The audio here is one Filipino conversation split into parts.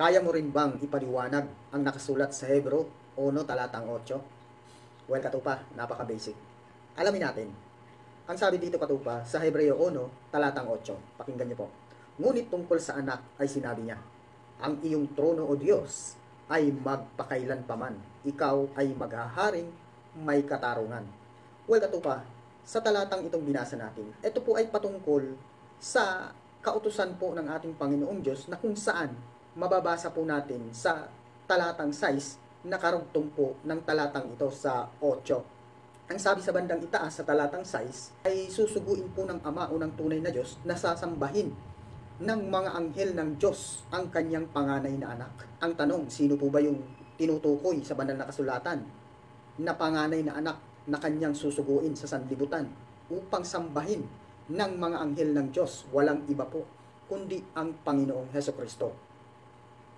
Kaya mo rin bang ipaliwanag ang nakasulat sa Hebreo 1 talatang 8? Well, katupa, napaka-basic. Alamin natin. Ang sabi dito katupa sa Hebreo 1 talatang 8, pakinggan niyo po. Ngunit tungkol sa anak ay sinabi niya, ang iyong trono o Diyos ay magpakailanpaman. Ikaw ay maghaharing may katarungan. Well, katupa, sa talatang itong binasa natin, ito po ay patungkol sa kautusan po ng ating Panginoong Diyos na kung saan mababasa po natin sa talatang 6 na karugtong po ng talatang ito sa 8. Ang sabi sa bandang itaas sa talatang 6 ay susuguin po ng Ama o ng tunay na Diyos na sasambahin ng mga anghel ng Diyos ang kanyang panganay na anak. Ang tanong, sino po ba yung tinutukoy sa banal na kasulatan na panganay na anak na kanyang susuguin sa sanlibutan upang sambahin ng mga anghel ng Diyos? Walang iba po kundi ang Panginoong Hesukristo.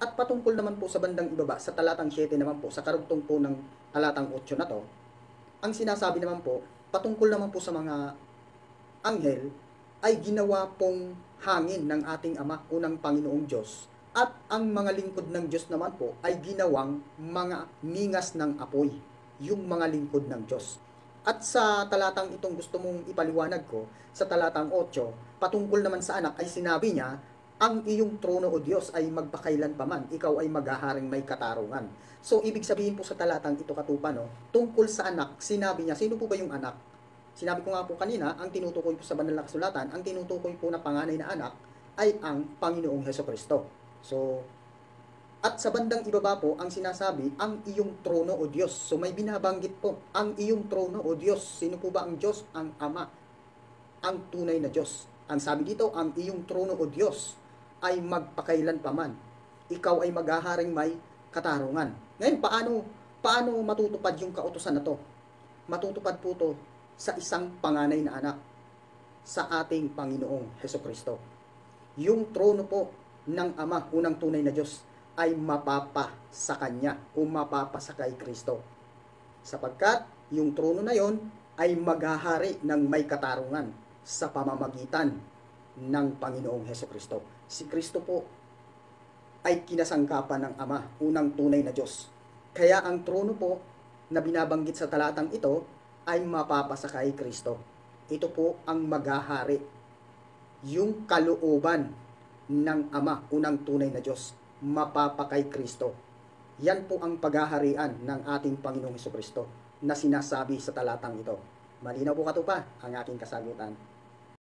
At patungkol naman po sa bandang ibaba, sa talatang 7 naman po, sa karugtong po ng talatang 8 na to, ang sinasabi naman po, patungkol naman po sa mga anghel, ay ginawa pong hangin ng ating Ama o ng Panginoong Diyos. At ang mga lingkod ng Diyos naman po ay ginawang mga ningas ng apoy, yung mga lingkod ng Diyos. At sa talatang itong gusto mong ipaliwanag ko, sa talatang 8, patungkol naman sa anak ay sinabi niya, ang iyong trono o Diyos ay magpakailanpaman, ikaw ay maghaharing may katarungan. So, ibig sabihin po sa talatang ito katupa, no, tungkol sa anak, sinabi niya, sino po ba yung anak? Sinabi ko nga po kanina, ang tinutukoy po sa banal na kasulatan, ang tinutukoy po na panganay na anak ay ang Panginoong Hesukristo. So, at sa bandang ibaba po, ang sinasabi, ang iyong trono o Diyos. So, may binabanggit po, ang iyong trono o Diyos. Sino po ba ang Diyos? Ang Ama, ang tunay na Diyos. Ang sabi dito, ang iyong trono o Diyos ay magpakailanpaman. Ikaw ay maghaharing may katarungan. Ngayon, paano matutupad yung kautusan na to? Matutupad po to sa isang panganay na anak, sa ating Panginoong Hesukristo. Yung trono po ng Ama, unang tunay na Diyos, ay mapapa sa Kanya o mapapa sa kay Kristo. Sapagkat yung trono na yon ay maghahari ng may katarungan sa pamamagitan ng Panginoong Hesukristo. Si Kristo po ay kinasangkapan ng Ama, unang tunay na Diyos. Kaya ang trono po na binabanggit sa talatang ito ay mapapasakay Kristo. Ito po ang maghahari, yung kalooban ng Ama, unang tunay na Diyos, mapapakay Kristo. Yan po ang paghaharian ng ating Panginoong Hesukristo na sinasabi sa talatang ito. Malinaw po katupa ang aking kasagutan.